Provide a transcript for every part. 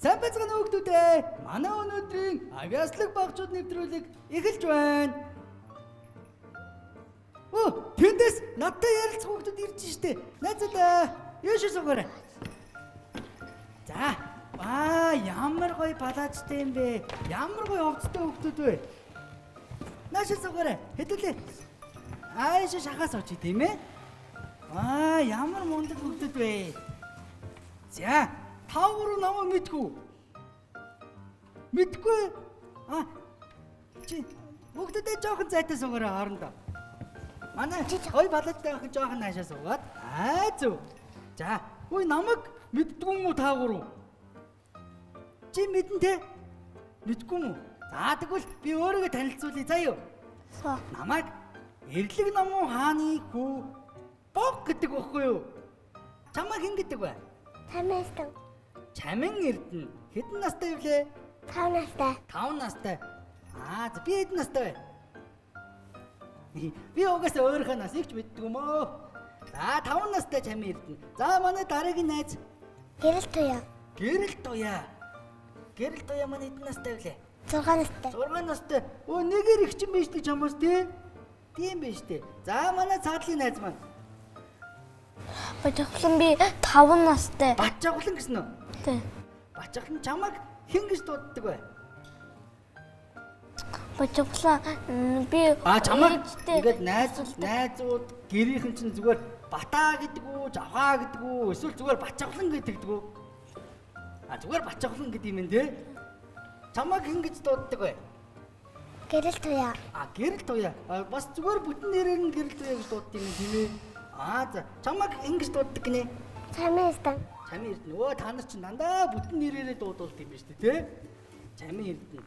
Сайн байцгаана хүүхдүүдээ. Манай өнөөдрийн авьяаслаг багчууд нэвтрүүлэг эхэлж байна. Тэндээс надтай ярилцах хүүхдүүд ирж штэ. Найзуудаа, яашаа суугаарай. За, ямар гоё балаачтай юм бэ? Ямар гоё овцтой хүүхдүүд вэ? Наашаа суугаарай. Хэдүүлээ. Аашаа шахаас очи тийм ээ. Ямар мундаг хүүхдүүд вэ? За, тавар намаа мэдгүй. Мэдгүй. Чи хүүхдүүдээ жоохон зайтай суугаарай хоорондоо. Манай гоё балаачтай охин жоохон наашаа суугаад. Зөв. За, намайг мэддгүй юм уу та гурав? Чи мэдэн те? Мэдгүй юм уу? За тэгвэл би өөрийгөө танилцуулъя заа юу? Намайг Эрлэг намуу хааны хүү Бог гэдэг байхгүй юу? Чамайг хэн гэдэг вэ? Чамэстэн. Чамин Эрдэнэ. Хэдэн настай вэ лээ? 5 настай. 5 настай. Би хэдэн настай вэ? Би угаасаа өөрийнхөө насыг ч мэддэг юм аа. За 5 настай Чамин Эрдэнэ. За манай дараагийн найз Гэрэл Туяа. Гэрэл Туяа манай хэдэн настай вэ? 6 настай. 6 настай. Нэгээр их чинь биш үү чамаас тий? Тийм биш тий. За манай цаадлын найз маань. Бачаглан би 5 настай. Бачаглан гэсэн үү? Тий. Бачаглан чамайг хэн гэж дууддаг вэ? Бачаглан би чамайг ингээд найзууд гэрийнхэн чинь зүгээр Батаа гэдэг үү, Жавхаа гэдэг үү, эсвэл зүгээр Бачаглан гэдэг үү? Зүгээр Бачаглан гэдэг юм тий? Чамайг хэн гэж дууддаг вэ? Гэрэл Туяа. Гэрэл Туяа. Бас зүгээр бүтэн нэрээр нь Гэрэл Туяа гэж дууддаг юм тийм ээ. За чамайг ингэж дууддаг гинэ? Чамэстэн. Чамин Эрдэнэ. Та нар чинь дандаа бүтэн нэрээрээ дуудуулдаг юм байна шүү дээ, тий? Чамин Эрдэнэ.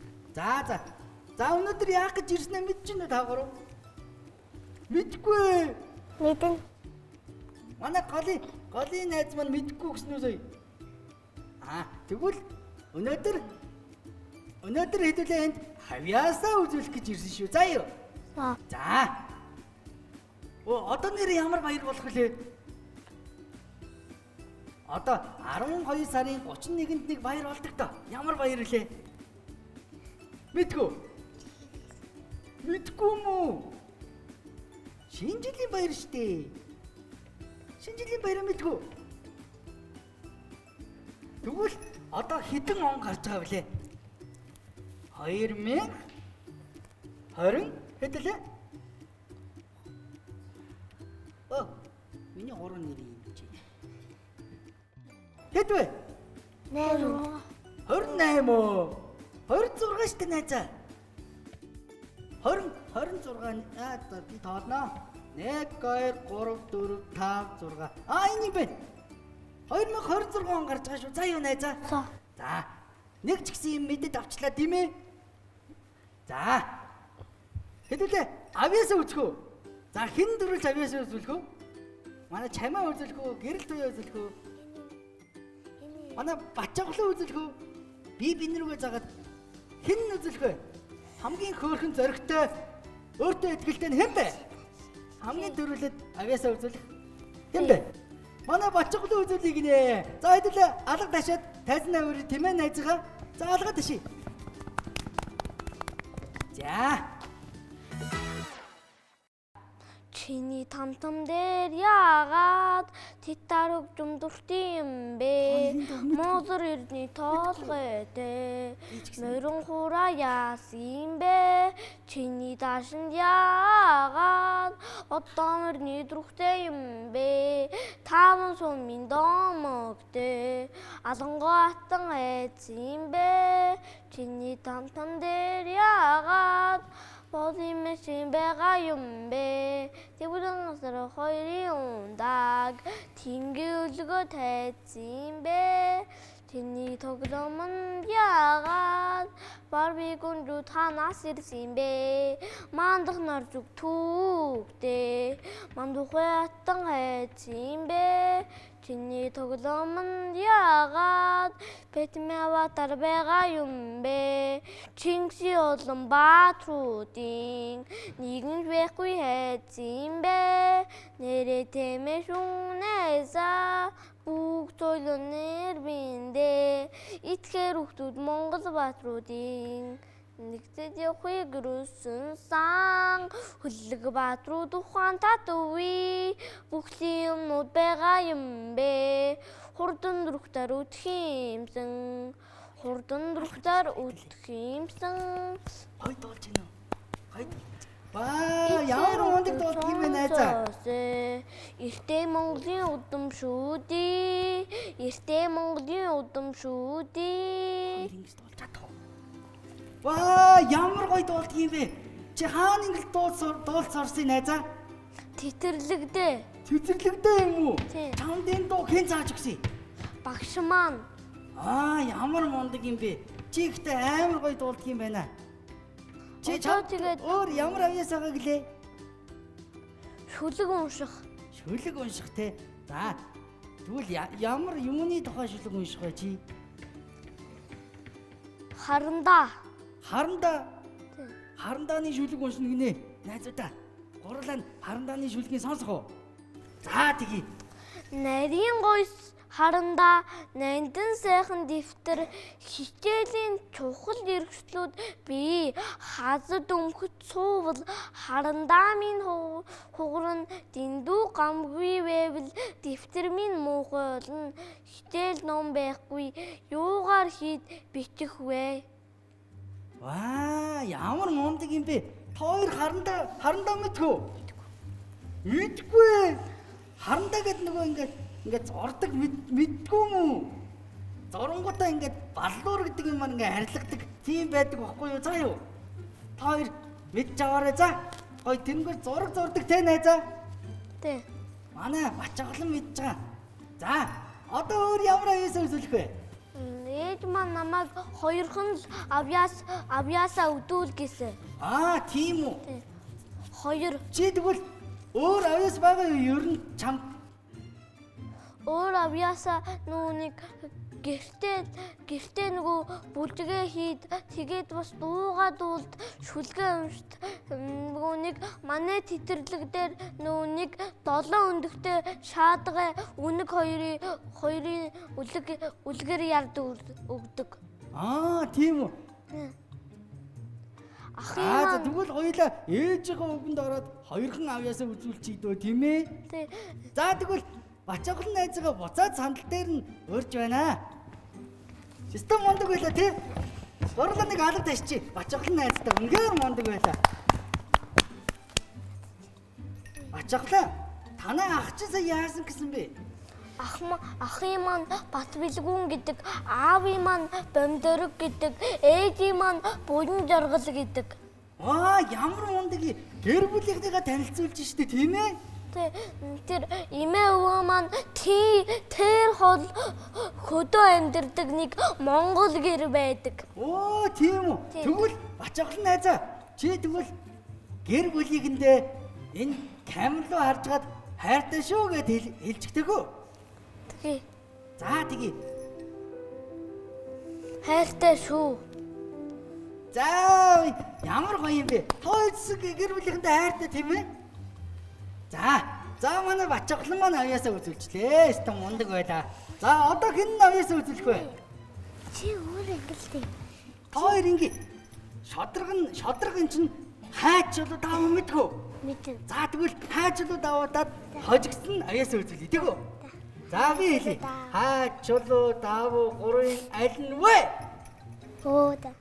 За өнөөдөр яах гэж ирснээ мэдчихэв та гурав? Мэдгүй. Мэдэн. Манай голын найз маань мэдгүй гэсэн үү сая? Тэгвэл өнөөдөр хэдүүлээ энд хавьяасаа үзүүлэх гэж ирсэн шүү. За юу? За. Одоо нэр ямар баяр болох вэ? Одоо 12 сарын 31-нд нэг баяр болдог та. Ямар баяр вэ? Мэдгүй мүү? Шинэ жилийн баяр штэ. Шинэ жилийн баяр мэдгүй. Тэгвэл одоо хэдэн он гарч байгаа вүлээ? 2020 хэдэлээ? Миний орон нэр юм чи. Хэд вэ? 8. 28 уу? 26 штэ найзаа. 26 би тоолноо. 1 2 3 4 5 6. Энэ юм байна. 2026 он гарч байгаа шүү. За юу найзаа? За. Нэг ч гэсэн юм мэдээд авчлаа тийм ээ. За. Хэдүүлээ авьяасаа үзэх үү? За хэн дөрвөлж авьяасаа үзүүлэх үү? Манай Чамаа үзүүлэх үү? Гэрэл Туяа үзүүлэх үү? Манай Бачаглан үзүүлэх үү? Би нэрүүгээ заагаад хэн үзүүлэх вэ? Хамгийн хөөрхөн зоригтой өөртөө итгэлтэй хэн бэ? Хамгийн дөрвөлөд авьяасаа үзүүлэх хэн бэ? Манай Бачаглан үзүүлэх гинэ. За хэдүүлээ алга ташаад тайзнаа өрөө тийм ээ найзгаа. За алга таший. За. Чиний тамтам дээр яагаад титар өвчмдөлт юм бэ? Мозор ирний тоолгой дээ. Мөрөн хураа яасан бэ? Чиний даашинд яагаад одоомөрний друхтэй юм бэ? Таван сумын домогтэй алангоо атан айцсан бэ? Чиний тамтам дээр яагаад Бодимэшин байгаа юм бэ? Тэгвэл насаар хоёрын ундаг тинги өлгөө тайцсан бэ? Тэний тоглоом нь яагаад Барбигун руу танаас ирсэн бэ? Мандах нар зүг түүгтэй мандухай атан хайцсан бэ? Чиний тоглоом нь яагаад Бэтмэ аватар байгаа юм бэ? Чингисийн улан баатруудын нэгэн байхгүй хайц юм бэ. Нэрэ тэмээ шүүнээсаа бүгд соёлын нэрбиндээ. Итгэр хүүхдүүд Монгол баатруудын нэгдэд явахыг өрөөсөн сан. Хүллэг баатрууд ухаан татвի. Бүхлийн юмнууд байгаа юм бэ. Хурдан дурхтар үтх юмсан. Хурдан дурхтар үтх юмсан. Хой дуулж гинэ. Хой. Ваа, ямар мундаг дуулт юм бэ найзаа. Эртээ Монголын удам шүү дээ. Эртээ Монголын удам шүү дээ. Ингэж дуулж чадах уу? Ваа, ямар гоё дуулт юм бэ? Чи хаана ингэж дуулт сурсан найзаа? Тэтэрлэгдээ. Цэцэрлэгдээ юм уу? Тийм. Танд энэ дуу хэн зааж өгсөн? Багш маань. Ямар мундаг юм бэ? Чи ихтэй амар гоё дуулдаг юм байна. Чи Одоо тэгээд өөр ямар авьяас байгаа гэлээ? шүлэг унших. Шүлэг унших те. За. Тэгвэл ямар юмны тухай шүлэг унших вэ чи? Харандаа. Харандаа. Тийм. Харандааны шүлэг уншина гинэ. Найзуудаа. Гурлаа нь харандааны шүлгийг сонсох уу? За тэгье. Нарийн гойс харандаа нандин сайхан дэвтэр хичээлийн чухал эрхчлүүд би хазад өмхөд суувал харандаа минь хугарн дэндүү гамгүй байвал дэвтэр минь муухай болно. Хичээл ном байхгүй юугаар хийд бичих вэ? Ваа, ямар мундаг юм бэ? Хоёр харандаа мэдгүй. Мэдгүй. Харандаа гэдэг нөгөө ингээд зордог мэдгүй мүү? Зурангуудаа ингээд баллуур гэдэг юм маань ингээд харилгадаг тийм байдаг байхгүй юу? За юу. Та хоёр мэдж аваарай за. Гой тэрнгээр зураг зурдаг те найзаа. Тэ. Манай бачаглан мэдж байгаа. За, одоо өөр ямар аяасаа үзүүлэх вэ? Ээж маань намайг хоёрхан л авьяасаа өдүүл гэсэн. Тийм үү. Тэ. Хоёр. Чи тэгвэл өөр авьяас байгаа юу? Ер нь чамд Өөр авьяасаа нүуник гэртээ нөгөө бүлжгээ хийд тэгээд бас дуугаа дуулд шүлгээ уншд нөгөө нэг манай тэтэрлэг дээр нүуник 7 өндөгтэй шаадгаа үнэг хоёрын үлгэр ярд өгдөг. Тийм үү. Ахын За маань тэгвэл хоёулаа ээжийнхээ үгэнд ороод хоёрхан авьяасаа үзүүлчих дөө тийм ээ. тий. За тэгвэл бачаглан найзгаа буцаад сандал дээр нь өрж байна. Систем мундаг байлаа тий. Гурлаа нэг алга ташчи. Бачаглан найзтай үнгээр мундаг байлаа. Бачаглаа танай ах чи сая яасан гэсэн бэ? Ахын маань Бат Билгүүн гэдэг, аавын маань Бомдорог гэдэг, ээжийн маань Булан Жаргал гэдэг. Ямар мундаг гэр бүлийнхнийгаа танилцуулж штэ тийм ээ? Тэр эмээ өвөө маань тэр хол хөдөө амьдардаг нэг монгол гэр байдаг. Тийм үү. Тэгвэл бачаглан найзаа чи тэгвэл гэр бүлийгэндээ энэ камер руу харжгаад хайртай шүү гэд хэлчихдэг үү? Тий. За тэгье. Хайртай шүү. За ямар гоё юм бэ? Тойцог гэр бүлийнхэндээ хайртай тийм ээ? За манай бачаглан маань авьяасаа үзүүлчлээ. Өстө мундаг байлаа. За одоо хэн нь авьяасаа үзүүлэх вэ? Чи өөр ангилтай. Хоёр ингээ. Шодрог эн чинь хайч болоо таа мэдгүй. Мэдэн. За тэгвэл хайч болоо давуудаад хожигдсон авьяасаа үзүүлээ тийм үү? За би хэлье. Хайч болоо давуу гурын аль нь вэ? Өөдөө.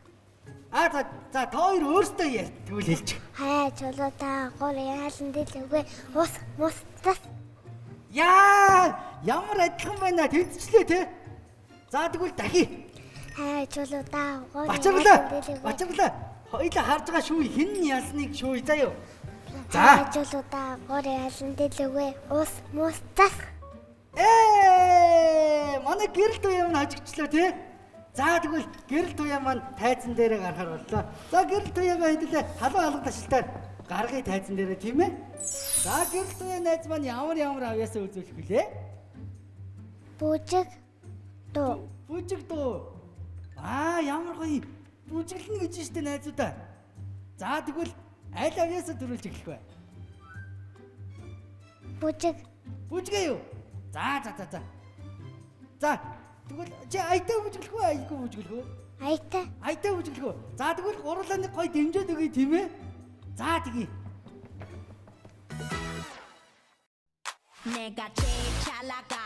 За та хоёр өөрсдөө яа тэгвэл хэлчих. Хайч болоо та гурын аль нь дэлгвэ? Ус тас. Ямар адилхан байна тэнцчлээ те. За тэгвэл дахий. Хайч болоо та гурын Бачаглаа. Хоёлаа харж байгаа шүү хэн нь ялсныг шүү заяа. Хайч болоо та гурын аль нь дэлгвэ? Ус тас. Манай гэрэл туяа маань хожигчлаа те. За тэгвэл гэрэл туяа маань тайзан дээрээ гарахаар боллоо. За гэрэл туяагаа хэдүүлээ халуун алга ташилтаар гаргыг тайзан дээрээ тийм ээ. За гэрэл туяа найз маань ямар авьяасаа үзүүлэх вүлээ? Бүжиг дуу. Бүжиг дуу. Ямар гоё бүжиглэнэ гэж штэ найзуудаа. За тэгвэл аль авьяасаа төрүүлж эхлэх вэ? Бүжиг. Бүжгээ юу? За. За тэгвэл чи аятай бүжиглэх үү? Аягүй бүжиглэх үү? Аятай. Аятай бүжиглэх үү? За тэгвэл гурлаа нэг гоё дэмжээд өгье тийм ээ. За тэгье. 내가 제일 잘 나가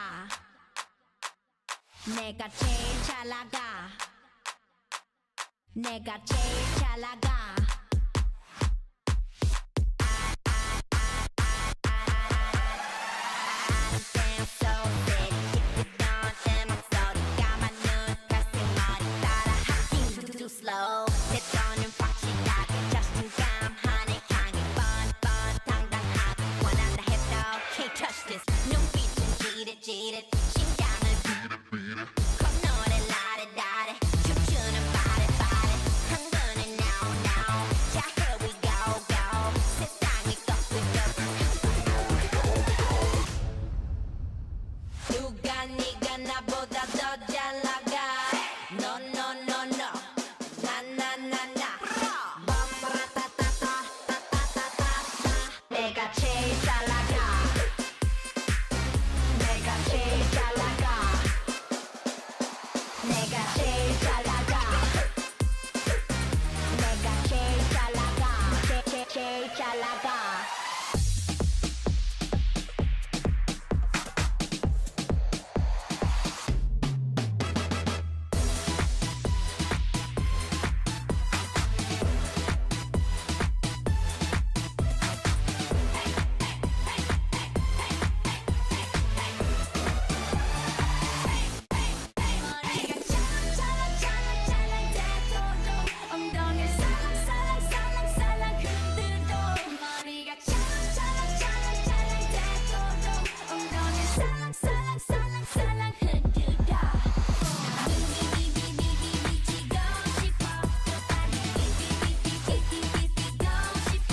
내가 제일 잘 나가 내가 제일 잘 나가 Slow, 때로는 확실하게 자신감하네 향해 뻔뻔당당하게 원한다 해도 can't touch this 눈빛은 지릿지릿 심장을 콧노래 라레라레 춤추는 바레바레 흥분은 now now 자 here we go go 세상이 꺾이고 누가 네가 나보다 더 잘 나가 No no no no 내가 제일 잘 나가 내가 제일 잘 나가 내가 제일 잘 나가 내가 제일 잘 나가 제일 잘 나가 머리가 찰랑찰랑찰랑대도록 엉덩이 살랑살랑살랑살랑 흔들어 머리가 찰랑찰랑찰랑대도록 엉덩이 살랑살랑살랑살랑 흔들어 비비비비비비 미치고 싶어 빨리 비비비비비비 뛰고 싶어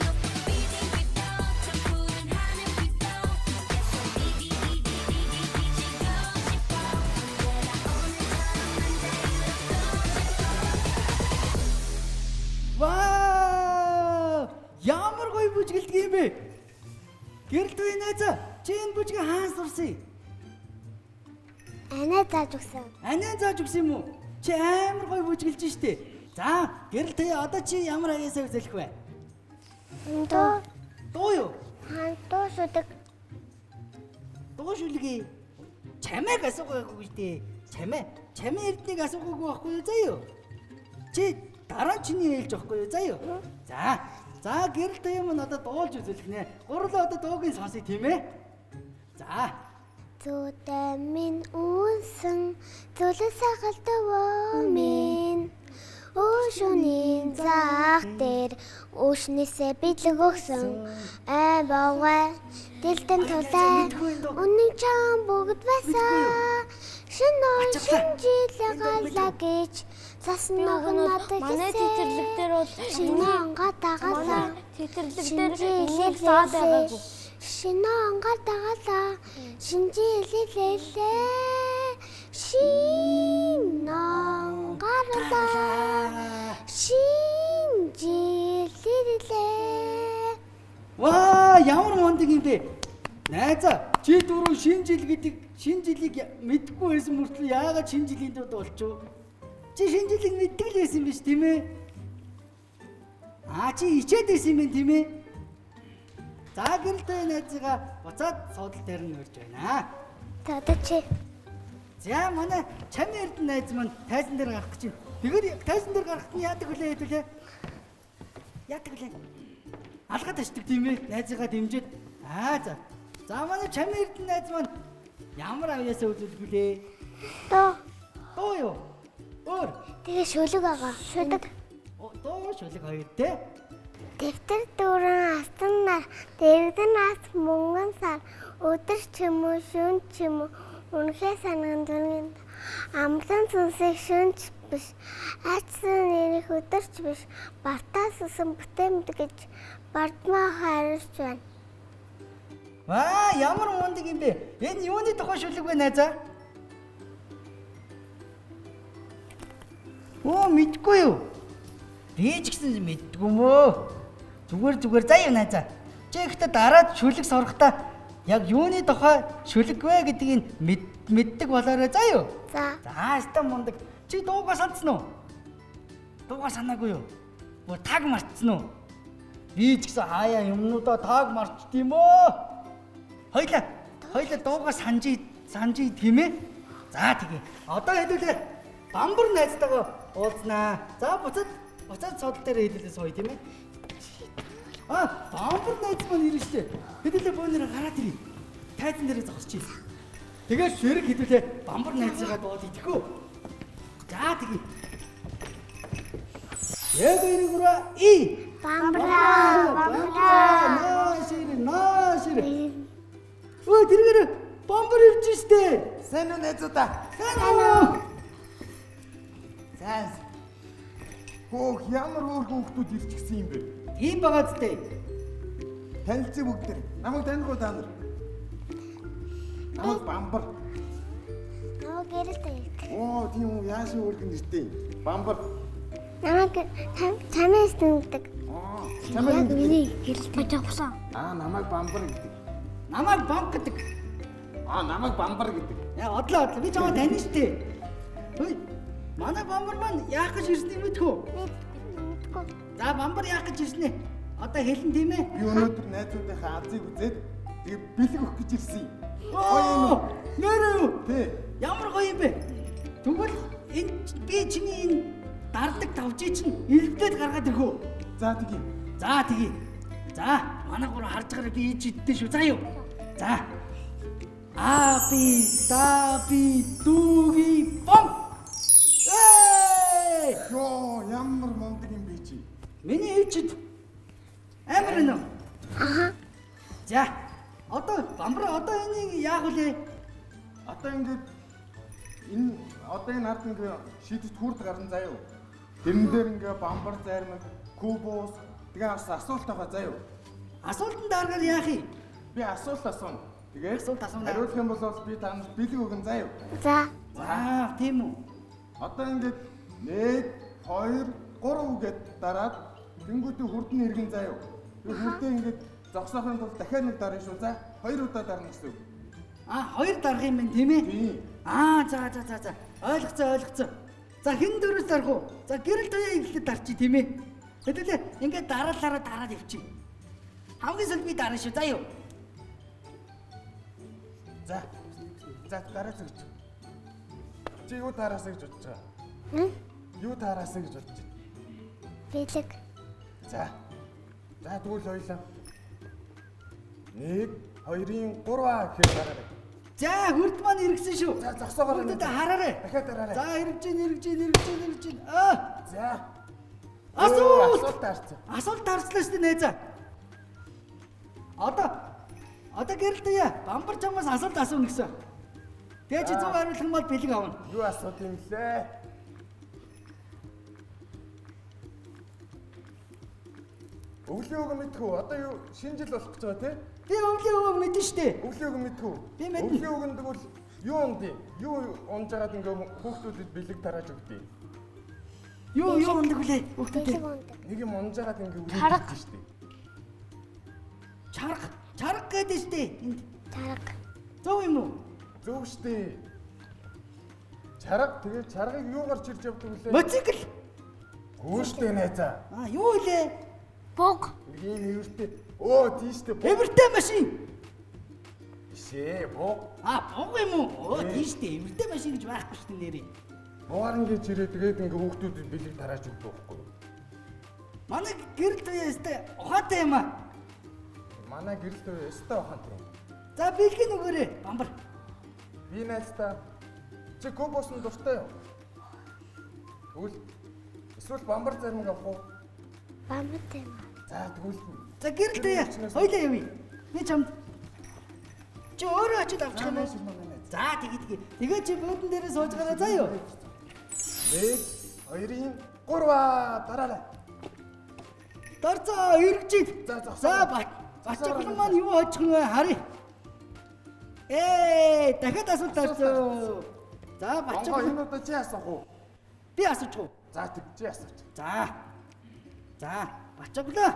높은 비딩비도 저 푸른 하늘 위도 계속 비비비비비비 미치고 싶어 Вау! Ямар гоё бүжгэлдэг юм бэ? Гэрэлт үе найзаа. Чи энэ бүжгээ хаан сурсан? Анаа зааж өгсөн. Анаа зааж өгсөн юм уу? Чи амар гоё бүжгэлж штэ. За, гэрэлт үе одоо чи ямар аяасаа үзэлэх вэ? Дуу. Дуу юу? Хаан дуу шүдэг. Дуу шүлгээ. Чамайг асуугаагүй штэ. Чамаа эрднийг асуугаагүй байхгүй юу заа юу? Чи дараа нь чиний ээлж байхгүй юу заа юу? За гэрэлт юм надад дуулж үзүүлэх нэ. Гурлаа одоо дуугийн сонсъё тийм ээ. За. Зүйтэй минь үнсэн зүлэс хаалтваа минь Өшөний зах дээр өшнөөсөө бидлэг өгсөн ай бавгай дэлтэн тулай үнэн чам бүгд байсан шинэ шинжил галаа гэж заснаг надад манай тэтрлэг дээр бол шинэ ангаа дагалаа тэтрлэг дээр нэг заа байгаагүй шинэ ангаа дагалаа шинжилэлээ шинэ ангаарлаа шинжилэлээ Ваа, ямар мундаг юм бэ? Найзаа, чи дөрөв шинэ жил гэдэг шинэ жилийг мэдгүй байсан мөртлөө яагаад шинэ жилийн дууд болчихв? Чи шинэ жилийг мэддэг л байсан биш тийм ээ? Чи ичээд байсан юм тийм ээ? За гэрэлтэй найзгаа буцаад суудлын дээр нь урьж байна. Тата чи За манай чамын эрдэнэ найз маань тайзан дээр гарах гэж байна. Тэгэхээр тайзан дээр гарахт нь яадаг вүлээ хэдүүлээ? Яадаг вүлээ? Алгаад очдөг тийм ээ. Найзыгаа дэмжиж. За. За манай чамын эрдэнэ найз маань ямар авьяасаа үзүүлэх вүлээ? Дуу юу? Өөр. тэгээ шүлэг байгаа. Шүлэг. Дуу шүлэг хоёр те. Дэвтэр дүүрэн астан нар дэрэгдэн нас мөнгөн сар өдөр ч юм уу шүн ч юм уу үнэхээр санагд дүнгийн амлан сүнсийг шүнч биш айцсан нэрийг өдөрч биш бартаас усан бүтээмд гэж бардмаа хайрч байна. Ваа, ямар мундаг юм бэ? Энэ юуны тухай шүлэг вэ найзаа? Оо мэдгүй юу? Би ч гэсэн мэддгүй мөө. Зүгээр заа юу найзаа. Чи ихтэй дараад шүлэг сорохдоо яг юуны тухай шүлэг вэ гэдгийг мэддэг болоорой заа юу? За. За өстө мундаг. Чи дуугаа сандсан уу? Дуугаа санаагүй юу? Бүр таг мартсан уу? Би ч гэсэн хаяа юмнуудаа таг мартчих юм оо. Хоёлаа дуугаа санжий тийм ээ. За тэгье. Одоо хэдүүлээ бамбар найзтайгаа уулзнаа. За буцаад содол дээр хэлүүлээ сууя тийм ээ. Бамбар найз маань ирэн штэ. Хэдүүлээ бөөнөрө гараад ирээ. Тайзан дээрээ зогсчих. Тэгээд ширэг хэдүүлээ бамбар найзгаа дууд идэхүү. За тэгье. Яг иргүрэ Бамбараа. Наашир. Өө тэргээр бамбар ирж штэ. Сайн уу найзуудаа? Сайн уу? Сайн. Хөөх ямар өөр хүүхдүүд ирчихсэн юм бэ? Тийм байгаа зү. Танилцъя бүгд. Намайг таних уу та нар? Намайг бамбар. Нөө гэрэлтэй. Оо тийм үү яашаа өөргөн нэртэй. Бамбар. Намайг чамаас нүгдэг. Аа Яг чамайг миний гэрэл бажагсан. намайг бамбар гэдэг. Намайг банк гэдэг. Намайг бамбар гэдэг. Яа одлоо. Би чамаа таних штэ. Хөөе. Манай бамбар маань яах гэж ирсэн юм бэ? Мэдгүй. За бамбар яах гэж ирсэн ээ? Одоо хэлэн тийм ээ. Би өнөөдөр найзуудынхаа азыг үзээд тэгээ бэлэг өгөх гэж ирсэн юм. Оо! Нэрээ юу? Тий. Ямар гоё юм бэ? Тэгвэл энэ би чиний энэ дардаг тавжий чинь илбдээд гаргаад ирэх үү? За тэгье. За, манай гурав харж байгаараа би ээж иддээ шүү. За юу? За. Аби дуги бом. Йоо ямар мундаг юм бэ чи. Миний ээжид амар нэ. За. Одоо энийг яах вэ? Одоо ингээд энэ ард ингээ шийдэт хүрд гарна заяа. Тэрэн дээр ингээ бамбар зарим кубус тэгээ асуулт байгаа заяа. Асуултанд дараагаар яах юм? Би асуулт асууна. Тэгээд Асуулт асууна. хариулах юм бол би танаас бэлэг өгөн заяа. За. За, тийм үү. Одоо ингээд 1 2 3 гэд дараад тэнгуүтээ хүрдэн иргэн заяа. Тэр хүрдээ ингээд зогсоохын тулд дахиад нэг дарна шүү. За 2 удаа дарна гэсэн үг. Хоёр дарах юм байна тийм ээ? Тийм. За. Ойлгоцсон. За хэн дөрөс дарах уу? За гэрэл туяа ихлэд дарчих тийм ээ. Хэдүүлээ ингээд дараалаараа дараад явчих. Хамгийн сүүлд би дарна шүү. За юу? За дараасаа гэж. Чи юу тараасаа гэж бодож байгаа? Юу тараасаа гэж бодож байна? Бэлэг. За тэгвэл хоёлаа. 1 2-ын 3 гэхээр дараарай. За хүрд маань иргсэн шүү. За зогсоогоор Хүрдэд хараарай. дахиад дараарай. За ирж гин. За. Асуулт таарсан. асуулт тарцлаа шүү дээ найзаа. Одоо гэрэл туяа бамбар чамаас асуулт асууна гэсэн. Тэгээ чи 100 хариулах юм бол бэлэг авна. Юу асуулт юм лээ? Өвлийн үг мэдхүү. Одоо юу шинэ жил болох гэж байгаа тий? Би өвлийн үг мэдэн шүү дээ. Өвлийн үг мэдхүү. Би мэднэ. Өвлийн үг нь тэгвэл юу ундий? Юу унжгаад ингээ хүүхдүүдэд бэлэг тарааж өгдөө. Юу ундаг вүлээ? Хүүхдүүд. Бэлэг ундаг. Нэг юм унжгаад ингээ Чарга. үргэлж штий. Чарга гэдэг шүү дээ. Энд Чарга. зөв юм уу? Зөв штий. Чарга тэгээ чаргыг юу гарч ирж явдаг вүлээ? Мотоцикл. Гүүштэй найзаа. Юу вэ? Бог. Ийм хэвэртэй. Оо тийштэй. Эвэртэй машин. Бишээ боо. Бог юм уу? Тийш дээ. Эвэртэй машин гэж байхгүй шүү дээ нэрээ. Буугаар ингэж ирээ тэгээд ингээ хүүхдүүдэд бэлэг тарааж өгдөг байхгүй юу? Манай гэрэл туяа өстэй ухаатай юм аа. Манай гэрэл дээр өстэй ухаантай. За бэлгийн өгөөрэй. Бамбар. Би найзтай. Чи кубус нь дуртай юу? Тэгвэл эсвэл бамбар зармаг авах уу? Бамбартай юм. За тэгвэл За гэрэл туяа. Хоёлаа явъя. Би чамд чи өөрөө очиж авчих юм уу? За тэгээ. Тэгээ чи буудан дээрээ сууж гараа заа юу? 1 2-ын 3 дараарай. Дарцаа эргэж. За, зогсоо. За бачаахан маань юу очих вэ? Харъя. Дахиад асуулт авсан. За Бачаа бачаахан энэ удаа чи асах уу? би асуучих уу? За тэгжээ асууч. За, бачааглаа.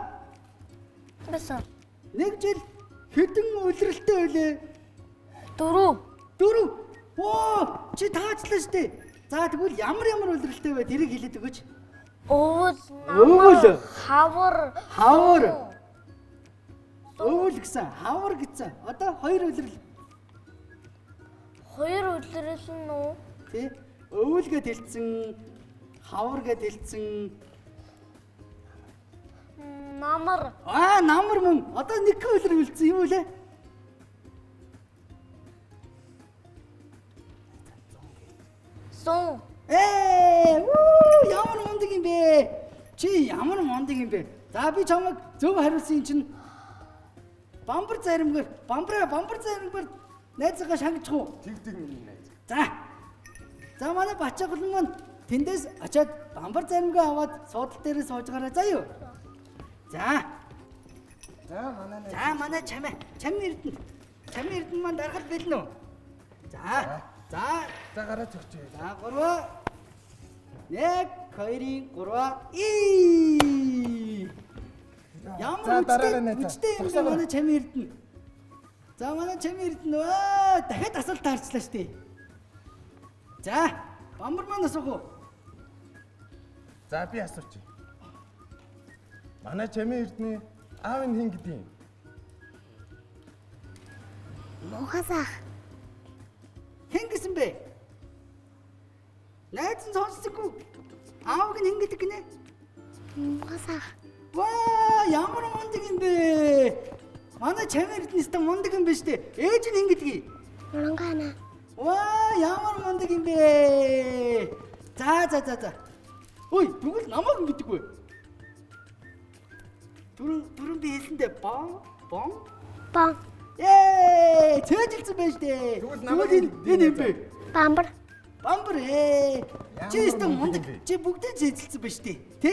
Басан. Нэг жил хэдэн улиралтай байлээ? 4. Оо, чи таачлаа штэ. За тэгвэл ямар улиралтай вэ? Тэрийг хэлээд өгөөч. Өвөл, Өвөл. намар, хавар. Өвөл гэсэн, хавар гэсэн. Одоо 2 улирал. 2 үлрэл нь үү? Тий? Өвөл гэд хэлсэн, хавар гэд хэлсэн. Намар. Намар мөн. Одоо нэг улирал үлдсэн юм уу лээ? Сун. Ямар мундаг юм бэ? Чи ямар мундаг юм бэ? За би чамайг зөв хариулсан чинь бамбар заримгаар найзгаа шангиж уу? Тэгдэг миний найз. За манай бачааглан маань тэндээс очиад бамбар заримгаа аваад суудал дээр сууж гараа заа юу? За Манай найз. За манай чамаа Эрдэнэ маань дарахад бэлнэ үү? За гараад өгчээ. За 1 2 3 Ямар үстэй юм бэ манай чамаа Эрдэнэ? За манай чамаа Эрдэнэ дахиад асуулт таарчлаа шүү дээ. За бамбар маань асуух уу? За би асууч. Манай чамын Эрдэнэ аав нь хэн гэдэг юм? Мухасах. Хэн гэсэн бэ? Найз нь сонсдоггүй. Аавг нь хэн гэдэг гинэ? Мухасах. Ямар мундаг юм бэ? Манай чамаа Эрдэнэс та мундаг юм биш үү? Ээж нь хэн гэдгийг? Урангана. Ямар мундаг юм бэ? За. Ой, тэгвэл намайг хэн гэдэг вэ? Түрүүн би хэлсэндээ бон. Цээжилсэн байж дээ. Тэгвэл намайг энэ юм бэ? Бамбар. Чи өстө мундаг. Чи бүгдээ цээжилсэн байж дээ. Тэ?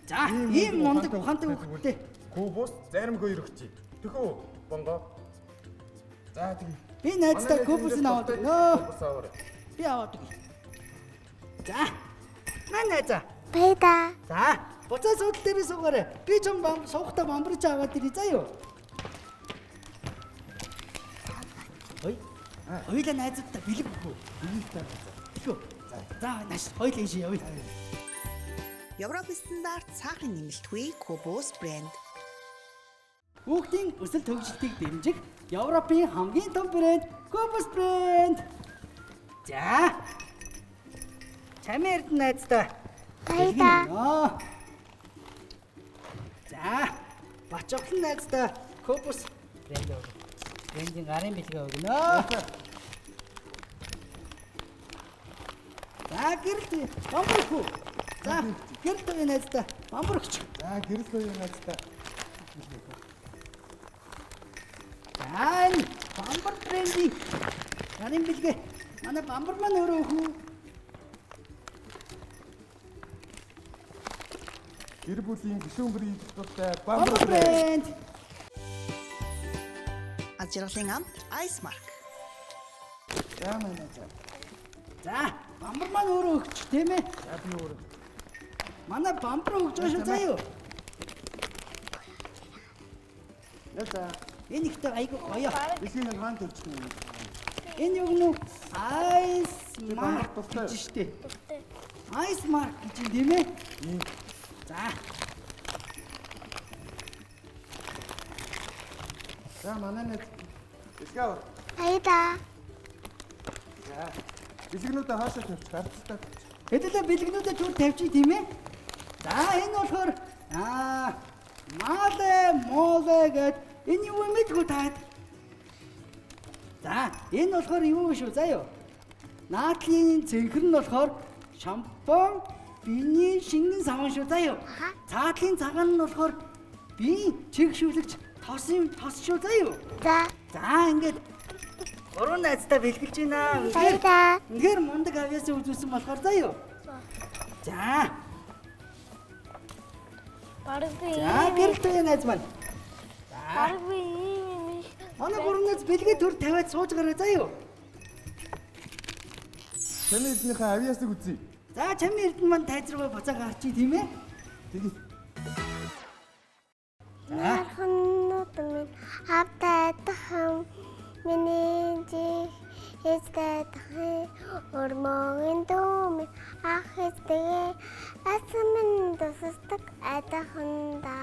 За, ийм мундаг ухаантай хүүхдтэй. Кубус зарим хоёр өгчий. Тэхүү бонго. За тийм. Би найздаа кубус нь аваад өгнө. Кубус аваад. Би аваад өгье. За. Найзаа. Баяда. За, буцаа суудлын дээр суугаарай. Би ч суухдаа бамбарч аваад ирээ заа юу. Хоёулаа найзуудтай бэлэг өгөө. Тэгөө. За, нааш хоёул ийш явъя. Европ стандарт цаахийн нэмэлтгүй Кубус брэнд. Хүүхдийн өсөл төвжилтийг дэмжих Европын хамгийн том брэнд Кубус брэнд. За. Чамаа Эрдэнэ найздаа. Баяда. За. Бачааглан найздаа Кубус брэнд өгөө. Брэндийн гарын бэлгээ өгнө. За гэрэлт бамбарх. За гэрэлт үе найздаа бамбархч. За гэрэл үе найздаа. За бамбар брендийн гарын бэлгээ. Манай бамбар маань өөрөө хүү. Гэр бүлийн гишүүн бүрийн дуртай Бамбар брэнд. Ажирлын амт Icemark. За бамбар маань өөрөө өгч тийм ээ. За би өөрөө. Манай бамбар өгч байгаа шүү заа юу. За Энэ ихтэй айгу гоё. бишийн хаан тавьчих юм. Энэ юу гэнэ? бамбар Icemark дуртай. гэж штэ. Icemark гэж юм тийм ээ. За. За манай нэг бишгаа. Баяда. За бишгнүүдээ хаашаа тавьчих гарцтай. Хэдүүлээ бэлгнүүдээ түр тавьчих тийм ээ. За энэ болохоор моле гэд энэ юу юм бэ таад. За энэ болохоор юу шүү заа юу. Наадлын цэнхэр нь болохоор шампунь, биений шингэн саван шүү заа юу. Цаадлын цагаан нь болохоор биеийн чигшүүлэгч тос шүү заа юу. За ингээд гурван найзтай бэлгэлж байна. Баяда. Үнэхээр мундаг авьяасаа үзүүлсэн болохоор заа юу. За. Барби. За гэрэлтэй найз маань. Барби. Манай гурван найз бэлгээ төр тавиад сууж гараа заа юу. Чамын эрдэнийхээ авьяасыг үзье. За чамын эрдэнэ маань тайз руугаа буцаа гарчий тийм ээ. Тэгээ. Нарханууд минь хавтайдах миний чих эцдайдах ормогийн дүүм ах эцдэгэ асмэн тусдаг айдаханда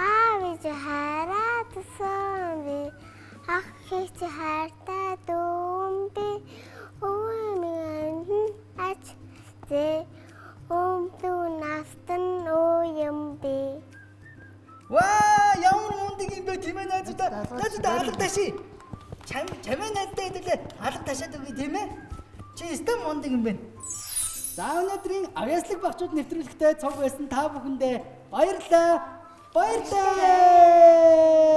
аавч хараад сомби ах хич хайртай дүүмби өөмийн ач зэ өмдөө настан оёмби. Ваа, ямар мундаг юм бэ тийм ээ найзуудаа. Найзуудаа алга таши. Чамээ найзтай хэдүүлээ алга ташаад өгье тийм ээ. Чи өстой мундаг юм байна. За өнөөдрийн авьяаслаг багчууд нэвтрүүлэгтээ цуг байсан та бүхэндээ баярлалаа. Баярлалаа.